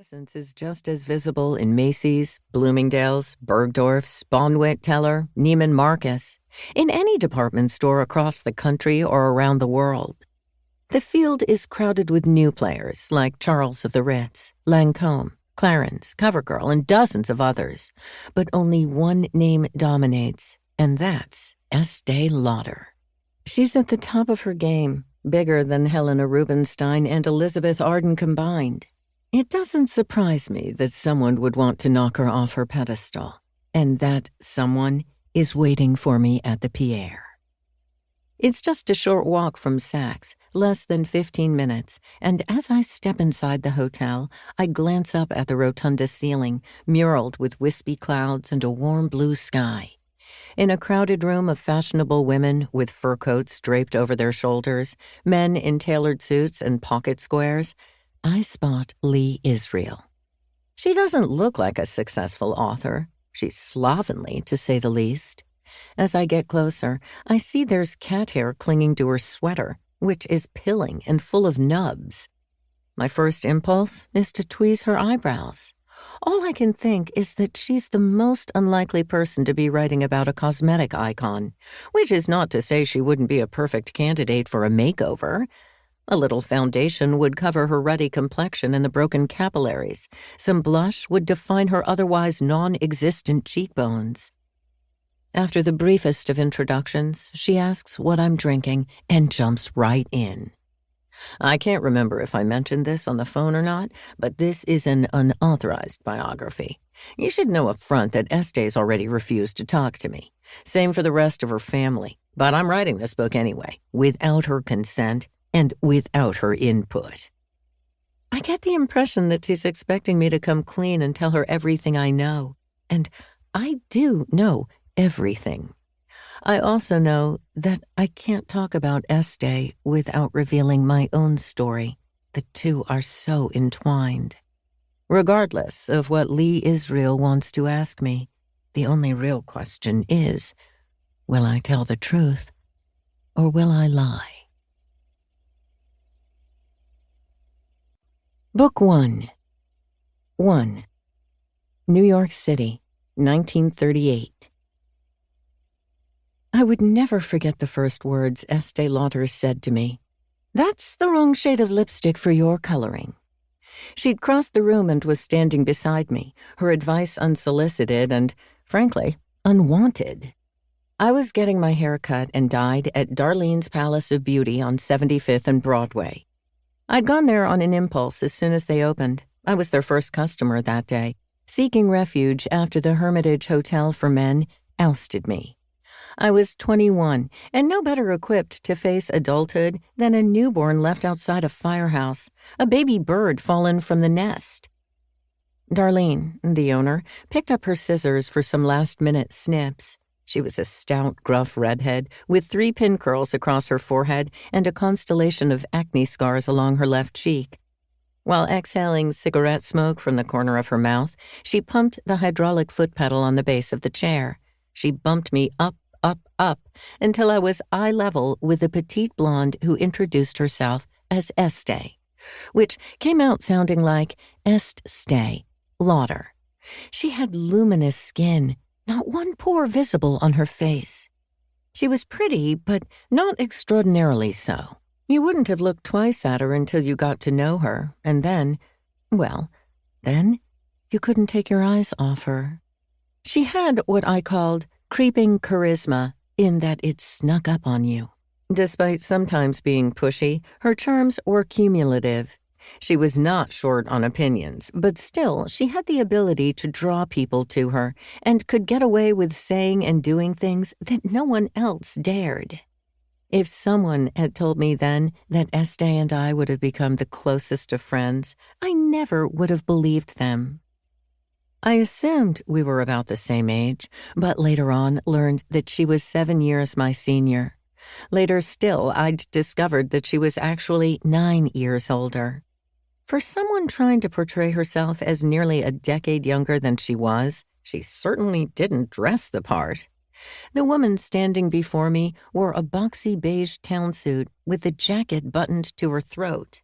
presence is just as visible in Macy's, Bloomingdale's, Bergdorf's, Bonwit Teller, Neiman Marcus, in any department store across the country or around the world. The field is crowded with new players like Charles of the Ritz, Lancôme, Clarins, CoverGirl, and dozens of others, but only one name dominates, and that's Estée Lauder. She's at the top of her game, bigger than Helena Rubinstein and Elizabeth Arden combined. It doesn't surprise me that someone would want to knock her off her pedestal, and that someone is waiting for me at the Pierre. It's just a short walk from Saks, less than 15 minutes, and as I step inside the hotel, I glance up at the rotunda ceiling, muraled with wispy clouds and a warm blue sky. In a crowded room of fashionable women with fur coats draped over their shoulders, men in tailored suits and pocket squares, I spot Lee Israel. She doesn't look like a successful author. She's slovenly, to say the least. As I get closer, I see there's cat hair clinging to her sweater, which is pilling and full of nubs. My first impulse is to tweeze her eyebrows. All I can think is that she's the most unlikely person to be writing about a cosmetic icon, which is not to say she wouldn't be a perfect candidate for a makeover. A little foundation would cover her ruddy complexion and the broken capillaries. Some blush would define her otherwise non-existent cheekbones. After the briefest of introductions, she asks what I'm drinking and jumps right in. I can't remember if I mentioned this on the phone or not, but this is an unauthorized biography. You should know up front that Esté's already refused to talk to me. Same for the rest of her family. But I'm writing this book anyway, without her consent and without her input. I get the impression that she's expecting me to come clean and tell her everything I know. And I do know everything. I also know that I can't talk about Estée without revealing my own story. The two are so entwined. Regardless of what Lee Israel wants to ask me, the only real question is, will I tell the truth or will I lie? Book 1. 1. New York City, 1938. I would never forget the first words Estée Lauder said to me. "That's the wrong shade of lipstick for your coloring." She'd crossed the room and was standing beside me, her advice unsolicited and, frankly, unwanted. I was getting my hair cut and dyed at Darlene's Palace of Beauty on 75th and Broadway. I'd gone there on an impulse as soon as they opened. I was their first customer that day, seeking refuge after the Hermitage Hotel for Men ousted me. I was 21 and no better equipped to face adulthood than a newborn left outside a firehouse, a baby bird fallen from the nest. Darlene, the owner, picked up her scissors for some last-minute snips. She was a stout, gruff redhead with 3 pin curls across her forehead and a constellation of acne scars along her left cheek. While exhaling cigarette smoke from the corner of her mouth, she pumped the hydraulic foot pedal on the base of the chair. She bumped me up, until I was eye level with the petite blonde who introduced herself as Estée, which came out sounding like Estée Lauder. She had luminous skin, not one pore visible on her face. She was pretty, but not extraordinarily so. You wouldn't have looked twice at her until you got to know her, and then you couldn't take your eyes off her. She had what I called creeping charisma, in that it snuck up on you. Despite sometimes being pushy, her charms were cumulative. She was not short on opinions, but still she had the ability to draw people to her and could get away with saying and doing things that no one else dared. If someone had told me then that Estée and I would have become the closest of friends, I never would have believed them. I assumed we were about the same age, but later on learned that she was 7 years my senior. Later still, I'd discovered that she was actually 9 years older. For someone trying to portray herself as nearly a decade younger than she was, she certainly didn't dress the part. The woman standing before me wore a boxy beige town suit with the jacket buttoned to her throat.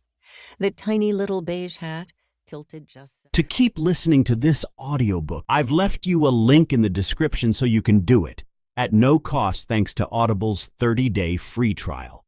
The tiny little beige hat, tilted just so. To keep listening to this audiobook, I've left you a link in the description so you can do it, at no cost thanks to Audible's 30-day free trial.